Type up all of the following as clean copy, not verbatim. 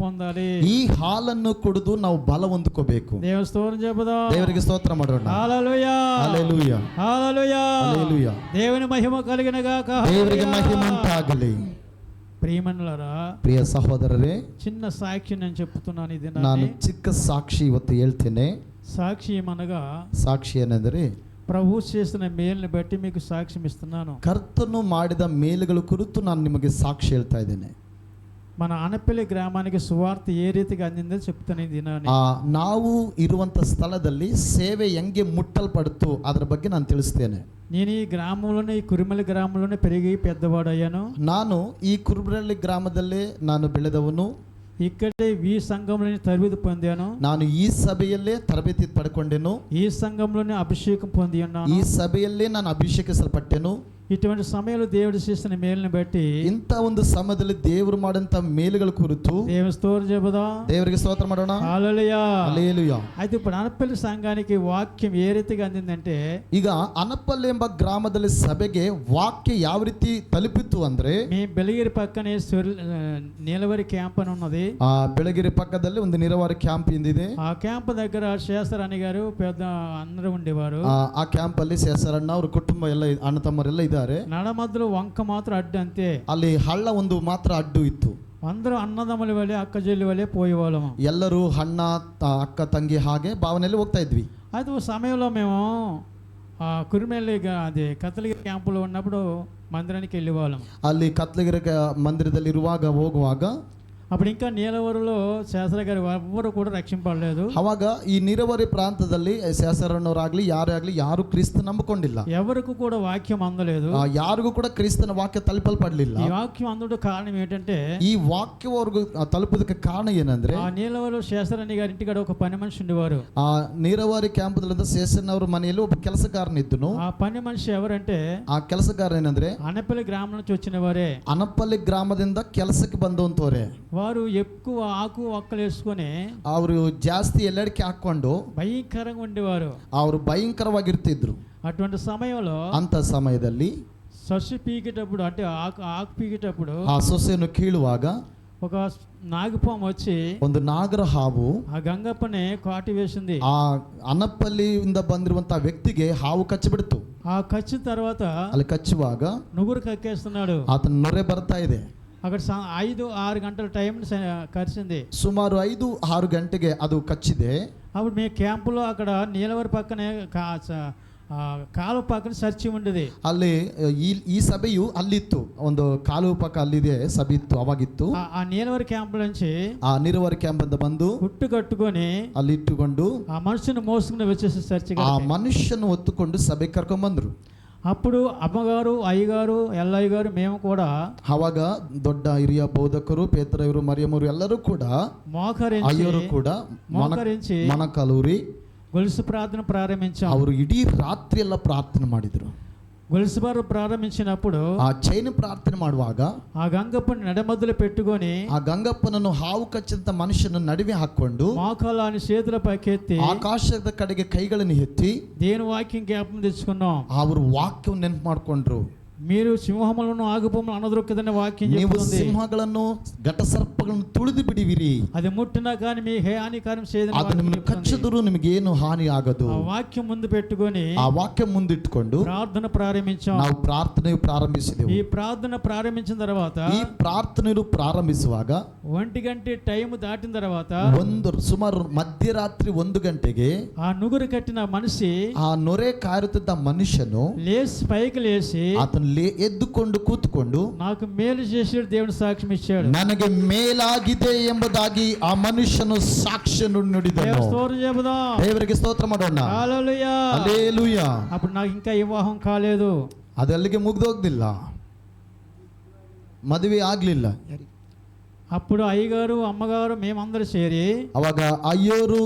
పొందాలి. ಈ ಹಾಲನ್ನು ಕುಡಿದು ನಾವು ಬಲ ಹೊಂದ್ಕೋಬೇಕು. దేవుని స్తోత్రం చెబుదాం. ದೇವರಿಗೆ ಸ್ತೋತ್ರ ಮಾಡೋಣ. హల్లెలూయా హల్లెలూయా హల్లెలూయా హల్లెలూయా. దేవుని మహిమ కలిగిన గాక. ದೇವರಿಗೆ ಮಹಿಮೆ ಉಂಟಾಗಲಿ. ప్రియమనులారా, ಪ್ರಿಯ ಸಹೋದರರೇ, చిన్న సాక్షి నేను చెప్తున్నాను. ఇది ನಾನು ಚಿಕ್ಕ ಸಾಕ್ಷಿ ಇವತ್ತು ಹೇಳ್ತೇನೆ. సాక్షి ఏమనగా, ಸಾಕ್ಷಿ ಏನೆಂದರೆ ప్రభు చేసిన మేలుని బట్టి మీకు సాక్ష్యం ఇస్తున్నాను. ಕರ್ತನು ಮಾಡಿದ ಮೇಲುಗಳ ಕುರಿತು ನಾನು ನಿಮಗೆ ಸಾಕ್ಷಿ ಹೇಳ್ತಾ ಇದ್ದೇನೆ. మన అనపల్లి గ్రామానికి సువార్త ఏ రీతిగా అందిందో చెప్తాను ఈ దినాన్ని. ನಾವು ಇರುವಂತ ಸ್ಥಳದಲ್ಲಿ ಸೇವೆ ಹೆಂಗೆ ಮುಟ್ಟಲ್ಪಡುತ್ತೋ ಅದರ ಬಗ್ಗೆ ನಾನು ತಿಳಿಸ್ತೇನೆ. నేను ఈ గ్రామంలోనే, ఈ కురిమల్లి గ్రామంలోనే పెరిగి పెద్దవాడయ్యాను. ನಾನು ಈ ಕುರುಬರಳ್ಳಿ ಗ್ರಾಮದಲ್ಲೇ ನಾನು ಬೆಳೆದವನು. ఇక్కడే ఈ సంఘంలోనే తరబేతి పొందాను. ನಾನು ಈ ಸಭೆಯಲ್ಲೇ ತರಬೇತಿ ಪಡ್ಕೊಂಡೆನು. ఈ సంఘంలోనే అభిషేకం పొంది ఉన్నాను. ಈ ಸಭೆಯಲ್ಲೇ ನಾನು ಅಭಿಷೇಕಿಸಲ್ಪಟ್ಟೆನು. ఇటువంటి సమయంలో దేవుడు చేసిన మేలుని బట్టి, ಇಂಥ ಒಂದು ಸಮಯದಲ್ಲಿ ದೇವರು ಮಾಡಂತ ಮೇಲುಗಳ ಕುರಿತು దేవుని స్తోత్రం చెబుదాం. ದೇವರಿಗೆ ಸ್ತೋತ್ರ ಮಾಡೋಣ. హల్లెలూయా హల్లెలూయా. అయితే ఇప్పుడు అనపల్లి సంఘానికి వాక్యం ఏ రీతిగా అందిందంటే, ಈಗ అనపల్లి ಎಂಬ ಗ್ರಾಮದಲ್ಲಿ ಸಭೆಗೆ ವಾಕ್ಯ ಯಾವ ರೀತಿ ತಲುಪಿತ್ತು ಅಂದ್ರೆ, మీ బెలగిరి పక్కనే నీలవరి క్యాంప్ అని ఉన్నది. ಬೆಳಗಿರಿ ಪಕ್ಕದಲ್ಲಿ ಒಂದು ನೀರಾವರಿ ಕ್ಯಾಂಪ್ ಇಂದಿದೆ. ఆ క్యాంప్ దగ్గర శేషరాణి గారు పెద్ద అందరూ ఉండేవారు. ಆ ಕ್ಯಾಂಪ್ ಅಲ್ಲಿ ಶೇಷರಣ್ಣ ಅವ್ರ ಕುಟುಂಬ ಎಲ್ಲ ಅಣ್ಣ ತಮ್ಮರೆಲ್ಲ ಇದ್ದಾರೆ. నడ మధ్యలో వంక మాత్రం అడ్డు అంతే. ಅಲ್ಲಿ ಹಳ್ಳ ಒಂದು ಮಾತ್ರ ಅಡ್ಡು ಇತ್ತು. అందరూ అన్నదమ్ముల వల్లే, అక్క చెల్లి వల్లే పోయేవాళ్ళము. ಎಲ್ಲರೂ ಅಣ್ಣ ಅಕ್ಕ ತಂಗಿ ಹಾಗೆ ಭಾವನೆಯಲ್ಲಿ ಹೋಗ್ತಾ ಇದ್ವಿ. అయితే ఓ సమయంలో మేము కురిమెల్లి అది కత్తలగిరి క్యాంపులో ఉన్నప్పుడు మందిరానికి వెళ్ళేవాళ్ళం. ಅಲ್ಲಿ ಕತ್ಲಗಿರಿ ಮಂದಿರದಲ್ಲಿ ಹೋಗುವಾಗ అప్పుడు ఇంకా నీలవరిలో శాస్త్ర గారు ఎవ్వరు కూడా రక్షింపడలేదు. ಅವಾಗ ಈ ನೀರಾವರಿ ಪ್ರಾಂತದಲ್ಲಿ ಶಾಸರಣ್ಣವರಾಗ್ಲಿ ಯಾರೇ ಆಗ್ಲಿ ಯಾರು ಕ್ರಿಸ್ತ ನಂಬಿಕೊಂಡಿಲ್ಲ. ఎవరికి కూడా వాక్యం అందలేదు. ಯಾರಿಗೂ ಕೂಡ ಕ್ರಿಸ್ತನ ವಾಕ್ಯ ತಲುಪಲ್ಪಡಲಿಲ್ಲ. ఈ వాక్యం అందడం కారణం ఏంటంటే, ಈ ವಾಕ್ಯವರೆಗೂ ತಲುಪೋದಕ್ಕೆ ಕಾರಣ ಏನಂದ್ರೆ, ఆ నీలవరిలో శాస్త్రాణి గారి ఇంటికాడ ఒక పని మనిషి ఉండేవారు. ಆ ನೀರಾವರಿ ಕ್ಯಾಂಪದಲ್ಲಿದ್ದ ಶೇಷಣ್ಣವ್ರ ಮನೆಯಲ್ಲಿ ಒಬ್ಬ ಕೆಲಸಗಾರನಿದ್ದನು. ఆ పని మనిషి ఎవరంటే, ಆ ಕೆಲಸಗಾರ ಏನಂದ್ರೆ అనపల్లి గ్రామం నుంచి వచ్చిన వారే. అనపల్లి ಗ್ರಾಮದಿಂದ ಕೆಲಸಕ್ಕೆ ಬಂದಂತವ್ರೆ. వారు ఎక్కువ ఆకు ఒక్కలు వేసుకొని ಅವರು ಜಾಸ್ತಿ ಎಲ್ಲಡಿಕೆ ಹಾಕೊಂಡು భయంకరంగా ఉండేవారు. ಅವರು ಭಯಂಕರವಾಗಿರ್ತಿದ್ರು. అటువంటి సమయంలో, ಅಂತ ಸಮಯದಲ್ಲಿ సస్సు పీకేటప్పుడు, అంటే ఆకు పీకేటప్పుడు ಆ ಸೊಸೆಯನ್ನು ಕೀಳುವಾಗ ఒక నాగుపాము వచ్చి ಒಂದು ನಾಗರ ಹಾವು ఆ గంగప్పని కాటి వేసింది. ಆ అనపల్లిಯಿಂದ ಬಂದಿರುವಂತ ವ್ಯಕ್ತಿಗೆ ಹಾವು ಕಚ್ಚಿಬಿಡ್ತು. ఆ కచ్చిన తర్వాత ಅಲ್ಲಿ ಕಚ್ಚುವಾಗ నుగురు కక్కేస్తున్నాడు. ಆತನ ನೊರೆ ಬರ್ತಾ ಇದೆ. అక్కడ 5-6 గంటల టైం కరిచింది. ಸುಮಾರು 5-6 ಗಂಟೆಗೆ ಅದು ಕಚ್ಚಿದೆ. అప్పుడు మీ క్యాంపులో అక్కడ నీలవరి పక్కనే కాలువ పక్కన చర్చి ఉండేది. ಅಲ್ಲಿ ಈ ಸಭೆಯು ಅಲ್ಲಿತ್ತು, ಒಂದು ಕಾಲುವ ಪಕ್ಕ ಅಲ್ಲಿದೆ ಸಭೆ ಇತ್ತು, ಅವಾಗಿತ್ತು. ఆ నీలవరి క్యాంప్ నుంచి ಆ ನೀರಾವರಿ ಕ್ಯಾಂಪ್ ಅಂತ ಬಂದು ಹುಟ್ಟು ಕట్టుకొని ಅಲ್ಲಿ ಇಟ್ಟುಕೊಂಡು ఆ మనుషుని మోసుకుని వచ్చేసి చర్చికి. ಆ ಮನುಷ್ಯನು ಹೊತ್ತುಕೊಂಡು ಸಭೆ ಕರ್ಕೊಂಡ್ ಬಂದ್ರು. అప్పుడు అమ్మగారు, అయ్యగారు, ఎల్లయ్య గారు, మేము కూడా ಅವಾಗ ದೊಡ್ಡ ಹಿರಿಯ ಬೋಧಕರು ಪೇತ್ರವರು మరియಮ್ಮರು ಎಲ್ಲರೂ ಕೂಡ ಅಯ್ಯರು ಕೂಡ మోకరించి ಮೊಣಕಾಲೂರಿ గొలుసు ప్రార్థన ప్రారంభించాం. ಅವರು ಇಡೀ ರಾತ್ರಿ ಎಲ್ಲ ಪ್ರಾರ್ಥನೆ ಮಾಡಿದ್ರು. గొలుసు బారు ప్రారంభించినప్పుడు ಆ ಚೈನ್ ಪ್ರಾರ್ಥನೆ ಮಾಡುವಾಗ ఆ గంగప్పని నడమధ్యలో పెట్టుకొని ಆ ಗಂಗಪ್ಪನನ್ನು ಹಾವು ಕಚ್ಚಿದಂತ ಮನುಷ್ಯನ ನಡುವೆ ಹಾಕೊಂಡು మోకాళ్ళని చేతుల పైకెత్తి ಆಕಾಶದ ಕಡೆಗೆ ಕೈಗಳನ್ನು ಎತ್ತಿ దేని వాక్యం జ్ఞాపకం తెచ్చుకున్నాం. ಅವರು ವಾಕ್ಯವನ್ನು ನೆನಪು ಮಾಡ್ಕೊಂಡ್ರು. మీరు సింహములను ఆగుపములను అనదొక్కదని వాక్యం ನೀವು చెప్తుంది. ಸಿಂಹಗಳನ್ನು ಘಟಸರ್ಪಗಳನ್ನು ತುಳಿದು ಬಿಡಿವಿರಿ, అది ముట్టినా కానీ మీ హానికరం చేయదని ಅದು ನಿಮ್ಮನ್ನು ಕಚ್ಚಿದರೂ ನಿಮಗೇನು ಹಾನಿ ಆಗದು. ఆ వాక్యం ముందు పెట్టుకొని ಆ ವಾಕ್ಯ ಮುಂದಿಟ್ಟುಕೊಂಡು ప్రార్థన ప్రారంభించాం. ನಾವು ಪ್ರಾರ್ಥನೆ ಪ್ರಾರಂಭಿಸಿದೆವು. ఈ ప్రార్థన ప్రారంభించిన తర్వాత, ಈ ಪ್ರಾರ್ಥನೆಯನ್ನು ಪ್ರಾರಂಭಿಸುವಾಗ 1 గంట టైం దాటిన తర్వాత ಸುಮಾರು ಮಧ್ಯರಾತ್ರಿ 1 ಗಂಟೆಗೆ ఆ నుగురు కట్టిన మనిషి, ಆ ನೊರೆ ಕಾರುತ್ತಿದ್ದ ಮನುಷ್ಯನು లేచి పైకి లేచి ಆತನು ಎದ್ದುಕೊಂಡು ಕೂತ್ಕೊಂಡು నాకు మేలు చేసాడు, దేవుని సాక్ష్యం ఇచ్చాడు. ನನಗೆ ಮೇಲಾಗಿದೆ ಎಂಬುದಾಗಿ ಆ ಮನುಷ್ಯನು ಸಾಕ್ಷ್ಯವನ್ನು ನುಡಿದನು. స్తోత్రం చెబుదాం. ದೇವರಿಗೆ ಸ್ತೋತ್ರ ಮಾಡೋಣ. హల్లెలూయా ಹಲ್ಲೆಲೂಯಾ. అప్పుడు నాకు ఇంకా వివాహం కాలేదు. ಅದು ಅಲ್ಲಿಗೆ ಮುಗ್ದೋಗ್ಲಿಲ್ಲ, ಮದುವೆ ಆಗ್ಲಿಲ್ಲ. అప్పుడు అయ్యగారు, అమ్మగారు, మేమందరూ చేరి, ಅವಾಗ ಅಯ್ಯೋರು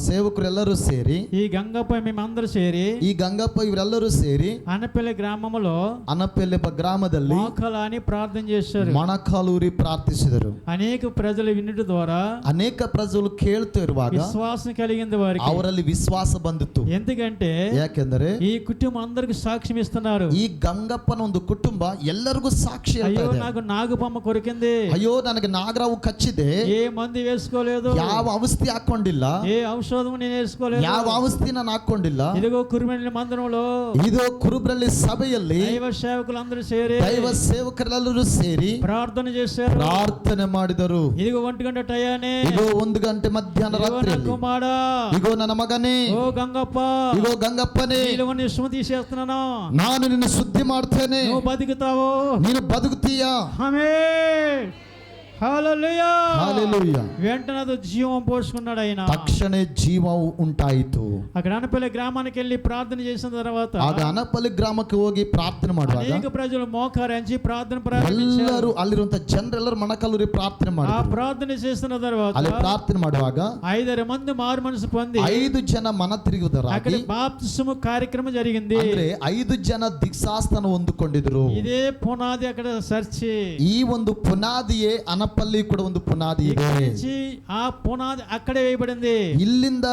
ಸೇವಕರೆಲ್ಲರೂ ಸೇರಿ, ఈ గంగపై మేమందరూ చేరి, ಈ ಗಂಗಪ್ಪ ಇವರೆಲ್ಲರೂ ಸೇರಿ అనపల్లి గ్రామంలో అనపల్లి గ్రాಮದಲ್ಲಿ మోకాలని ప్రార్థన చేశారు. ಮೊಣಕಾಲೂರಿ ಪ್ರಾರ್ಥಿಸಿದರು. అనేక ప్రజలు వినుట ద్వారా ಅನೇಕ ಪ್ರಜలు ಕೇಳ್ತಾ ಇರುವಾಗ విశ్వాసం కలిగింది వారికి. ಅವರಲ್ಲಿ ವಿಶ್ವಾಸ ಬಂದಿತ್ತು. ఎందుకంటే ಯಾಕೆಂದರೆ ఈ కుటుంబం అందరికి సాక్ష్యం ఇస్తున్నారు. ಈ ಗಂಗಪ್ಪನ ಒಂದು ಕುಟುಂಬ ಎಲ್ಲರಿಗೂ ಸಾಕ್ಷಿ ಹೇಳ್ತಾ అయ్యో ಇದೆ. నాకు నాగుపమ్మ కొరికింది, ಅಯ್ಯೋ ನನಗೆ ನಾಗರಾವು ಕಚ್ಚಿದೆ, ఏ మందు వేసుకోలేదు, ಯಾವ ಔಷಧಿ ಹಾಕೊಂಡಿಲ್ಲ, ఏ ఔషధం నేను వేసుకోలేదు. ಯಾವ ಔಷಧಿ ನಾನು ಹಾಕೊಂಡಿಲ್ಲ. ఇదిగో కురిమెల్లి మందిరంలో ಇದು ಕುರುಬ್ರಳ್ಳಿ ಸಭೆಯಲ್ಲಿ దైవ సేవకులందరూ చేరి ದೈವ ಸೇವಕರೆಲ್ಲರೂ ಸೇರಿ ప్రార్థన చేశారు, ಪ್ರಾರ್ಥನೆ ಮಾಡಿದರು. ఇదిగో 1 గంట టయానే, ಇಗೋ 1 ಗಂಟೆ ಮಧ್ಯಾಹ್ನ ರಾತ್ರಿಯಲ್ಲಿ, కుమారా, ಇಗೋ ನನ್ನ ಮಗನೇ, ఓ గంగప్ప, ಇಗೋ ಗಂಗಪ್ಪನೇ, నీలో నీ సుమ తీసేస్తున్నాను, ನಾನು ನಿನ್ನ ಶುದ್ಧಿ ಮಾಡ್ತೇನೆ, నువ్వు బతుకుతావు, ನೀನು ಬದುಕುತ್ತೀಯಾ. ఆమేన్, హల్లెలూయా, హల్లెలూయా. వెంటనే అది జీవం పోసుకున్నాడు ఆయన. తక్షణ జీవವು ಉಂಟಾಯಿತು. అక్కడ అనపల్లి గ్రామానికి వెళ్ళి ప్రార్థన చేసిన తర్వాత ಆಗ ಅನಪಲ್ಲಿ ಗ್ರಾಮಕ್ಕೆ ಹೋಗಿ ಪ್ರಾರ್ಥನೆ ಮಾಡುವಾಗ అనేక ప్రజలు మోకారించి ప్రార్థన ప్రారంభించారు. ಎಲ್ಲರೂ ಅಲ್ಲಿರುವಂತ ಜನರೆಲ್ಲರೂ ಮೊಣಕಾಲೂರಿ ಪ್ರಾರ್ಥನೆ ఆ ಮಾಡಿದ್ರು. ప్రార్థన చేసిన తర్వాత ಅಲ್ಲಿ ಪ್ರಾರ್ಥನೆ ಮಾಡುವಾಗ 5 మంది మారు మనసు పొంది 5 ಜನ ಮನ అక్కడ ತಿರುಗುವುದರಾಗಿ, బాప్తిస్మ కార్యక్రమం జరిగింది. ಅಂದ್ರೆ 5 ಜನ ದೀಕ್ಷಾಸ್ನಾನ ಹೊಂದಿಕೊಂಡಿದ್ರು. ఇదే పునాది అక్కడ చర్చి. ಈ ಒಂದು ಪುನಾದಿಯೇ ಅನಪಲ್ಲಿ ಕೂಡ ಒಂದು ಪುನಾದಿ ಇದೆ. ఆ పునాది అక్కడే వేయబడింది. ಇಲ್ಲಿಂದ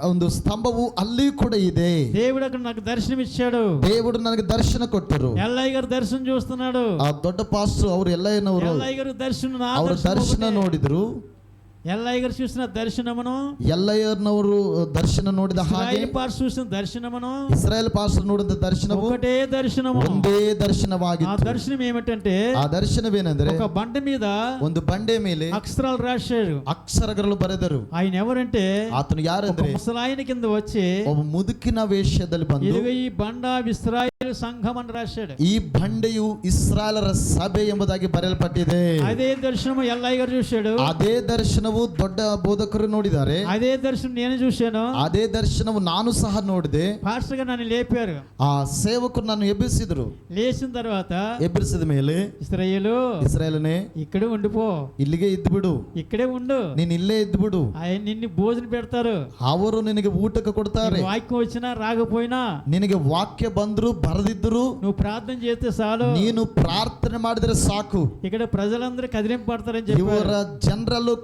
ಒಂದು ಸ್ತಂಭವು ಅಲ್ಲಿ ಕೂಡ ಇದೆ. దేవుడు అక్కడ నాకు దర్శనం ఇచ్చాడు. ದೇವರು ನನಗೆ ದರ್ಶನ ಕೊಟ್ಟರು. ఎల్లయ్య గారు దర్శనం చూస్తున్నాడు. ಆ ದೊಡ್ಡ ಪಾಸ್ಟರ್ ಅವರು ಎಲ್ಲಯ್ಯನವರು ఎల్లయ్య గారు దర్శనం, నా ಅವರ ದರ್ಶನ దర్శనం ನೋಡಿದ್ರು. ఎల్లయ్య గారు చూసిన దర్శనమును, ಎಲ್ಲಯ್ಯನವರು ದರ್ಶನ ನೋಡಿದ ಹಾಗೆ ఇశ్రాయేలు పాస్టర్ చూసిన దర్శనమును, ಇಸ್ರಾಯೇಲ್ ಪಾಸ್ಟರ್ ನೋಡಿದ ದರ್ಶನವು ఒకటే దర్శనము. ಒಂದೇ ఆ ದರ್ಶನವಾಗಿತ್ತು. దర్శనం ఏమిటంటే ಆ ದರ್ಶನವೇನೆಂದ್ರೆ ఒక బండ మీద ಒಂದು ಬಂಡೆ ಮೇಲೆ అక్షరాలు రాశాడు. ಅಕ್ಷರಗಳು ಬರೆದರು. ఆయన ఎవరంటే ಆತನು ఒక ಯಾರೆಂದ್ರೆ ముసలాయన కింద వచ్చి ಒಬ್ಬ ಮುದುಕಿನ ವೇಷದಲ್ಲಿ ಬಂದು ఇదిగో ఈ బండ ఇశ్రాయేలు సంఘం అని రాశాడు. ಈ ಬಂಡೆಯು ಇಸ್ರಾಯೇಲರ ಸಭೆ ಎಂಬುದಾಗಿ ಬರೆಯಲ್ಪಟ್ಟಿದೆ. అదే దర్శనము ఎల్లయ్య గారు చూశాడు. ಅದೇ ದರ್ಶನವು ದೊಡ್ಡ ಬೋಧಕರು ನೋಡಿದ್ದಾರೆ. అదే దర్శనం నేను చూశాను. ಅದೇ ದರ್ಶನವು ನಾನು ಸಹ ನೋಡಿದೆ. పాస్టర్ గారు నన్ను లేపారు. ಆ ಸೇವಕರು ನಾನು ಎಬ್ಬಿಸಿದ್ರು. లేచిన తర్వాత ಎಬ್ಬಿಸಿದ ಮೇಲೆ ఇశ్రాయేలు ಇಸ್ರಾಯೇಲನೇ ఇక్కడే ఉండిపో, ಇಲ್ಲಿಗೆ ಇದ್ದು ಬಿಡು, ఇక్కడే ఉండు, ನೀನ್ ಇಲ್ಲೇ ಇದ್ದು ಬಿಡು, ఆయన నిన్ను భోజనం పెడతారు. ಅವರು ನಿನಗೆ ಊಟಕ್ಕೆ ಕೊಡ್ತಾರೆ. నీకు వాక్యం వచ్చినా రాకపోయినా ನಿನಗೆ ವಾಕ್ಯ ಬಂದ್ರು ಬರದಿದ್ರು నువ్వు ప్రార్థన చేస్తే చాలు, ನೀನು ಪ್ರಾರ್ಥನೆ ಮಾಡಿದ್ರೆ ಸಾಕು, ఇక్కడ ప్రజలందరూ కదిలింపడతారని చెప్పారు. ಇವರ ಜನರಲ್ಲೂ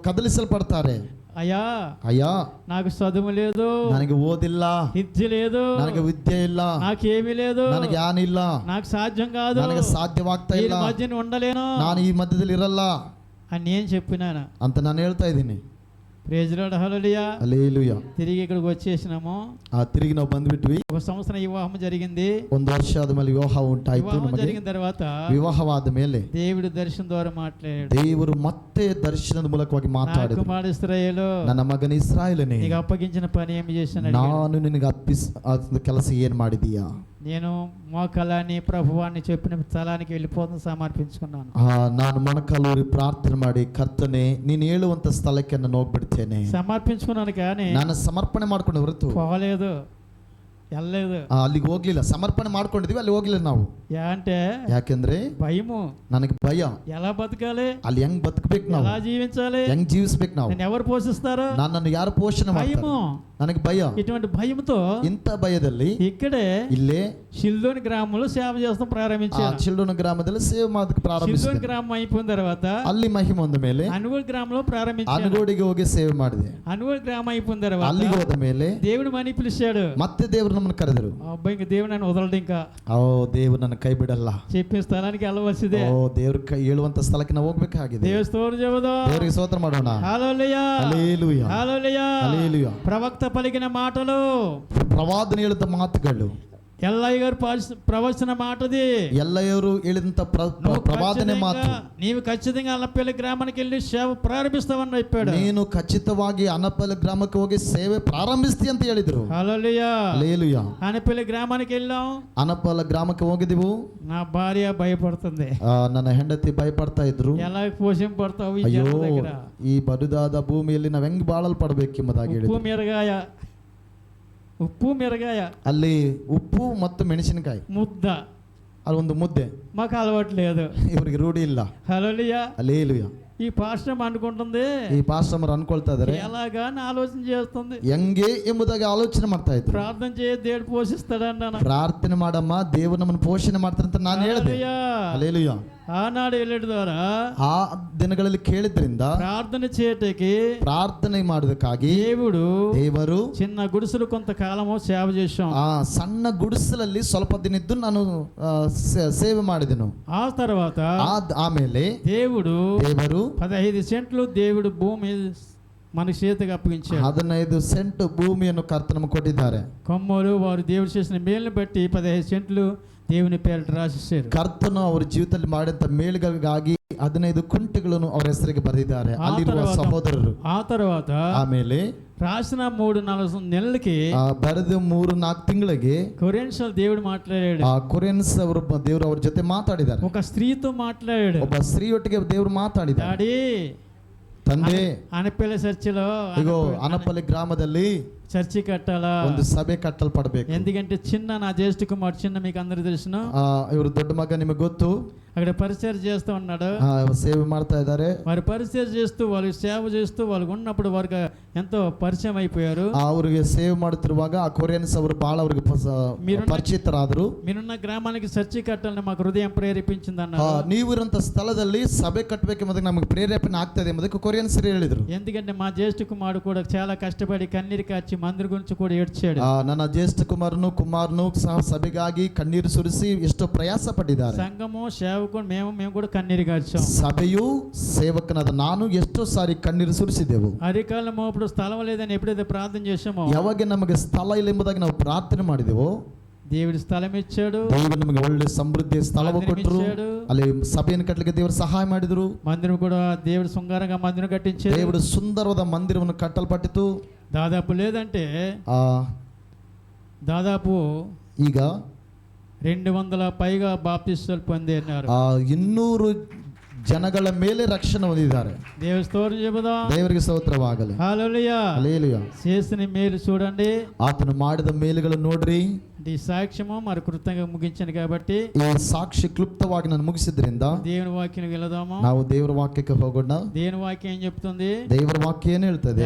ಕದಲಿಸಲ್ಪಡ್ತಾರೆ. అయ్యా ಅಯ್ಯ నాకు చదువు లేదు, ನನಗೆ ಓದಿಲ್ಲ, విద్య లేదు, ನನಗೆ ವಿದ್ಯೆ ಇಲ್ಲ, నాకేమీ లేదు, ನನಗೆ ಏನಿಲ್ಲ, నాకు సాధ్యం కాదు, ನನಗೆ ಸಾಧ್ಯವಾಗ್ತಾ ఈ ಇಲ್ಲ, మధ్యన ఉండలేను ನಾನು ಈ ಮಧ್ಯದಲ್ಲಿ ಇರಲ್ಲ అని నేను చెప్పినాను. ಅಂತ ನಾನು ಹೇಳ್ತಾ ಇದ್ದೀನಿ. ప్రైజ్ లార్డ్, హల్లెలూయా. ಹಲ್ಲೆಲೂಯಾ. తిరిగి ఇక్కడికి వచ్చేసినాము. ತಿರುಗಿ ನಾವು ಬಂದ್ಬಿಟ್ವಿ. 1 సంవత్సరం వివాహం జరిగింది. 1 ವರ್ಷ ಆದ್ಮೇಲೆ ವಿವಾಹ ಉಂಟಾಯ್ತು. వివాహం ನಮಗೆ జరిగిన తర్వాత ವಿವಾಹವಾದ ಮೇಲೆ దేవుడు దర్శనం ద్వారా మాట్లాడాడు. ದೇವರು ಮತ್ತೆ ದರ್ಶನದ ಮೂಲಕವಾಗಿ నా ಮಾತಾಡಿದ್ರು. కుమారుడు ఇశ్రాయేలు, ನನ್ನ ಮಗನ ಇಸ್ರಾಯೇಲನೇ, నీకు అప్పగించిన పని ఏమి చేశాను? ನಾನು ನಿನಗೆ ಅಪ್ಪಿಸ ಕೆಲಸ ಏನ್ ಮಾಡಿದೀಯಾ? నేను మోకాలని ప్రభువాన్ని చెప్పిన స్థలానికి వెళ్ళిపోతుంది సమర్పించుకున్నాను. ನಾನು ಮೊಣಕಾಲೂರಿ ಪ್ರಾರ್ಥನೆ ಮಾಡಿ, ಕರ್ತನೆ ನೀನು ಹೇಳುವಂತ ಸ್ಥಳಕ್ಕೆ ನಾನು ಹೋಗ್ಬಿಡ್ತೇನೆ. సమర్పించుకున్నాను కానీ ನಾನು ಸಮರ್ಪಣೆ ಮಾಡ್ಕೊಂಡು ಹೊರತು పోలేదు, వెళ్ళలేదు. ಅಲ್ಲಿಗೆ ಹೋಗ್ಲಿಲ್ಲ. ಸಮರ್ಪಣೆ ಮಾಡ್ಕೊಂಡಿದೀವಿ, ಅಲ್ಲಿ ಹೋಗ್ಲಿಲ್ಲ ನಾವು. అంటే ಯಾಕೆಂದ್ರೆ భయము, ನನಗೆ ಭಯ. ఎలా బతకాలి, ಅಲ್ಲಿ ಹೆಂಗ್ ಬದುಕಬೇಕು, ನಾವು ఎలా జీవించాలి, ಹೆಂಗ್ ಜೀವಿಸ್ಬೇಕು, ನಾವು నేను ఎవరు పోషిస్తారు, ನನ್ನನ್ನು ಯಾರು ಪೋಷಣೆ ಮಾಡ್ತಾರೆ, భయము. ನನಗೆ ಭಯ. ఇటువంటి భయంతో ಇಂಥ ಭಯದಲ್ಲಿ ఇక్కడే ಇಲ್ಲೇ షిల్లోని గ్రామంలో సేవ చేస్తాం ప్రారంభించాను. ಚಿಲ್ಡ್ರನ್ ಗ್ರಾಮದಲ್ಲಿ ಸೇವೆ ಮಾಡೋದಕ್ಕೆ షిల్లోని ಪ್ರಾರಂಭಿಸಿದೆ. గ్రామం అయిపోయిన తర్వాత ಅಲ್ಲಿ ಮಹಿಮೆ ಹೊಂದ ಮೇಲೆ అనుగోడు గ్రామంలో ప్రారంభించాను. ಅನುಗೋಡಿಗೆ ಹೋಗಿ ಸೇವೆ ಮಾಡಿದೆ. అనుగోడు గ్రామం అయిపోయిన తర్వాత ಅಲ್ಲಿಗೆ ಹೋದ ಮೇಲೆ దేవుడు మని పిలిచాడు. ಮತ್ತೆ ದೇವರು ನಮ್ಮನ್ನು ಕರೆದರು. అబ్బాయి ఇంక దేవుడు నన్ను వదలడు, ఇంకా ಓ ದೇವರು ನನ್ನ ಕೈ ಬಿಡಲ್ಲ. చెప్పిన స్థలానికి వెళ్ళవలసిదే. ಓ ದೇವ್ರ ಕೈ ಹೇಳುವಂತ ಸ್ಥಳಕ್ಕೆ ನಾವು ಹೋಗ್ಬೇಕಾಗಿದೆ. దేవుని స్తోత్రం చెబుదాం. ದೇವರಿಗೆ ಸ್ತೋತ್ರ ಮಾಡೋಣ. హల్లెలూయా, ಹಲ್ಲೆಲೂಯಾ, హల్లెలూయా. ಹಲ್ಲೆಲೂಯಾ. ప్రవక్త పలికిన మాటలు, ಪ್ರವಾದನೆ ಹೇಳಿದ ಮಾತುಗಳು, ఎల్లయ్య గారు ప్రవచన మాటది. ಎಲ್ಲರೂ ಹೇಳಿದಂತ ಪ್ರವಾದನೆ ಮಾತು. నీవు ఖచ్చితంగా అల్లపల్లి గ్రామానికి వెళ్ళి సేవ ప్రారంభిస్తావని చెప్పాడు. ನೀನು ಖಚಿತವಾಗಿ ಅನಪಲ್ಲಿ ಗ್ರಾಮಕ್ಕೆ ಹೋಗಿ ಸೇವೆ ಪ್ರಾರಂಭಿಸ್ತಿ ಅಂತ ಹೇಳಿದ್ರು. హల్లెలూయా, ಹಲ್ಲೆಲೂಯಾ. అనపల్లి గ్రామానికి వెళ్ళాం. ಅನಪಲ್ಲ ಗ್ರಾಮಕ್ಕೆ ಹೋಗಿದೆವು. నా భార్య భయపడుతుంది. ನನ್ನ ಹೆಂಡತಿ ಭಯಪಡ್ತಾ ಇದ್ರು. ఎలా పోషింపడతావు ఈ ಅಯ್ಯೋ, జనం దగ్గర, ಈ ಬದುದಾದ ಭೂಮಿಯಲ್ಲಿ ನಾವ್ ಹೆಂಗ್ ಬಾಳಲ್ಪಡ್ಬೇಕೆಂಬುದಾಗಿ ఉప్పు ಹೇಳಿದ್ರು. మిరగాయ, ఉప్పు మిరగాయ, ಅಲ್ಲಿ ಉಪ್ಪು ಮತ್ತು ಮೆಣಸಿನಕಾಯಿ, ముద్ద ಅಲ್ಲಿ ಒಂದು ಮುದ್ದೆ. మాకు అలవాటు లేదు. ಇವ್ರಿಗೆ ರೂಢಿ ಇಲ್ಲ. హల్లెలూయా. ಹಲ್ಲೆಲೂಯಾ. ఈ పాస్టర్ అనుకుంటుంది ಈ ಪಾಸ್ಟರ್ ಅನ್ಕೊಳ್ತಾ ಇದಾರೆ ఎలాగా అని ఆలోచన చేస్తుంది. ಹೆಂಗೆ ಎಂಬುದಾಗಿ ಆಲೋಚನೆ ಮಾಡ್ತಾ ಇದ್ರು. ప్రార్థన చేయ దేవుడు పోషిస్తాడన్నాను. ಪ್ರಾರ್ಥನೆ ಮಾಡಮ್ಮ, ದೇವರು ನಮ್ಮನ್ನು ಪೋಷಣೆ ಮಾಡ್ತಾರಂತ ನಾನು ಹೇಳಿದೆ. హల్లెలూయా. ಹಲ್ಲೆಲೂಯಾ. ఆనాడు వెళ్ళడం ద్వారా ಆ ದಿನಗಳಲ್ಲಿ ಕೇಳಿದ್ರಿಂದ ప్రార్థన చేయటకి ಪ್ರಾರ್ಥನೆ ಮಾಡೋದಕ್ಕಾಗಿ ದೇವರು చిన్న గుడిసెలు కొంతకాలము సేవ చేశాం. ಆ ಸಣ್ಣ ಗುಡಿಸಲಲ್ಲಿ ಸ್ವಲ್ಪ ದಿನ ಇದ್ದು ನಾನು ಸೇವೆ ಮಾಡಿದೆನು. ఆ తర్వాత ಆಮೇಲೆ దేవుడు 15 సెంట్లు దేవుడు భూమి మన చేతికి అప్పగించాడు. 15 ಸೆಂಟ್ ಭೂಮಿಯನ್ನು ಕರ್ತನು ನಮಗೆ ಕೊಟ್ಟಿದ್ದಾರೆ. కొమ్మలు వారు దేవుడు చేసిన మేలుని బట్టి 15 సెంట్లు దేవుని పేరిట ರಾಸಿಸಿದರು. ಕರ್ತನು ಅವರ ಜೀವಿತದಲ್ಲಿ ಮಾಡಿದಂತ ಮೇಲುಗಳಿಗಾಗಿ 15 ಕುಂಟೆಗಳನ್ನು ಅವರ ಹೆಸರಿಗೆ ಬರೆದಿದ್ದಾರೆ ಅಲ್ಲಿರುವ ಸಹೋದರರು. ಆ తర్వాత ಆಮೇಲೆ రాసిన 3-4 నెలలకి ಬರೆದು 3-4 ತಿಂಗಳಿಗೆ కొరియన్స్ దేవుడు మాట్లాడాడు. ಕೊರಿಯನ್ಸ್ ಅವರು ದೇವರು ಅವರ ಜೊತೆ ಮಾತಾಡಿದ್ದಾರೆ. ఒక స్త్రీతో మాట్లాడాడు. ಒಬ್ಬ ಸ್ತ್ರೀಯೊಟ್ಟಿಗೆ ದೇವರು ಮಾತಾಡಿದ್ದಾರೆ. డాడీ ತಂದೆ అనపల్లి చర్చిలో ఇగో అనపల్లి గ్రామದಲ್ಲಿ చర్చి కట్టాలా, ಒಂದು ಸಭೆ ಕಟ್ಟಲ್ಪಡಬೇಕು. ఎందుకంటే చిన్న నా జ్యేష్ఠ కుమారుడు చిన్న మీకు అందరికి తెలుసును, ಇವರು ದೊಡ್ಡ ಮಗ ನಿಮಗೆ ಗೊತ್ತು, అక్కడ పరిచయం చేస్తూ ఉన్నాడు, ಸೇವೆ ಮಾಡ್ತಾ ಇದ್ದಾರೆ. వారు పరిచయం చేస్తూ వాళ్ళకి సేవ చేస్తూ వాళ్ళకు ఉన్నప్పుడు వారికి ఎంతో పరిచయం అయిపోయారు. ಅವರಿಗೆ ಸೇವೆ ಮಾಡುತ್ತಿರುವಾಗ ಆ ಕೊರಿಯನ್ಸ್ ಅವರು ಬಹಳ ಅವರಿಗೆ ಪರಿಚಿತರಾದರು. మీరున్న గ్రామానికి చర్చి కట్టాలని మాకు హృదయం ప్రేరేపించింది అన్నారు. ನೀವು ಇರುವಂತ ಸ್ಥಳದಲ್ಲಿ ಸಭೆ ಕಟ್ಟಬೇಕೆಂಬುದಕ್ಕೆ ನಮಗೆ ಪ್ರೇರೇಪಣೆ ಆಗ್ತದೆ ಎಂಬುದಕ್ಕೆ ಕೊರಿಯನ್ಸ್ ಹೇಳಿದರು. ఎందుకంటే మా జ్యేష్ఠ కుమారుడు కూడా చాలా కష్టపడి కన్నీరు కాచి మందిర గురించి కూడా ఏడ్చాడు. ನನ್ನ ಜ್ಯೇಷ್ಠ ಕುಮಾರನು ಸಹ ಸಭೆಗಾಗಿ ಕಣ್ಣೀರು ಸುರಿಸಿ ಎಷ್ಟೋ ಪ್ರಯಾಸ ಪಟ್ಟಿದ್ದಾರೆ. సంఘము సేవకుడు మేము కూడా కన్నీరు కాచాం. సభೆయు సేవಕನಾದ ನಾನು ಎಷ್ಟೋ ಸಾರಿ ಕಣ್ಣೀರು ಸುರಿಸಿದೆವು. అరికాలం ఇప్పుడు స్థలం లేదని ఎప్పుడైతే ప్రార్థన చేసామో, ಯಾವಾಗ ನಮಗೆ ಸ್ಥಳ ಇಲ್ಲ ಎಂಬುದಾಗಿ ನಾವು ಪ್ರಾರ್ಥನೆ ಮಾಡಿದೆವೋ, దేవుడు స్థలం ఇచ్చాడు. ದೇವರು ನಮಗೆ ಒಳ್ಳೆ ಸಮೃದ್ಧಿ ಸ್ಥಳವು ಕೊಟ್ಟರು. ಅಲ್ಲಿ ಸಭೆಯನ್ನು ಕಟ್ಟಲಿಕ್ಕೆ ದೇವರು ಸಹಾಯ ಮಾಡಿದರು. మందిరం కూడా దేవుడు శృంగారంగా మందిరం కట్టించాడు. దేవుడు సుందరವಾದ ಮಂದಿರವನ್ನು ಕಟ್ಟಲ್ಪಟ್ಟಿತು. దాదాపు లేదంటే దాదాపు ಈಗ 200 పైగా బాప్తిస్మాలు పొందినారు. 200 ಜನಗಳ ಮೇಲೆ ರಕ್ಷಣೆ ಹೊಂದಿದ್ದಾರೆ. దేవుని స్తోత్రం చెబుదాం. ದೇವರಿಗೆ ಸ್ತೋತ್ರವಾಗಲಿ. హల్లెలూయా. హల్లెలూయా. చేసిన మేలు చూడండి, ಆತನು ಮಾಡಿದ ಮೇಲುಗಳನ್ನು ನೋಡ್ರಿ. ఈ సాక్ష్యము మరి కృతంగా ముగించాను కాబట్టి ಈ ಸಾಕ್ಷಿ ಕ್ಲುಪ್ತವಾಗಿ ನಾನು ಮುಗಿಸಿದ್ರಿಂದ దేవుని వాక్యం వెళదాము. ನಾವು ದೇವರ ವಾಕ್ಯಕ್ಕೆ ಹೋಗೋಣ. దేవుని వాక్యం ఏం చెప్తుంది? ದೇವರ ವಾಕ್ಯ ಏನು ಹೇಳ್ತದೆ?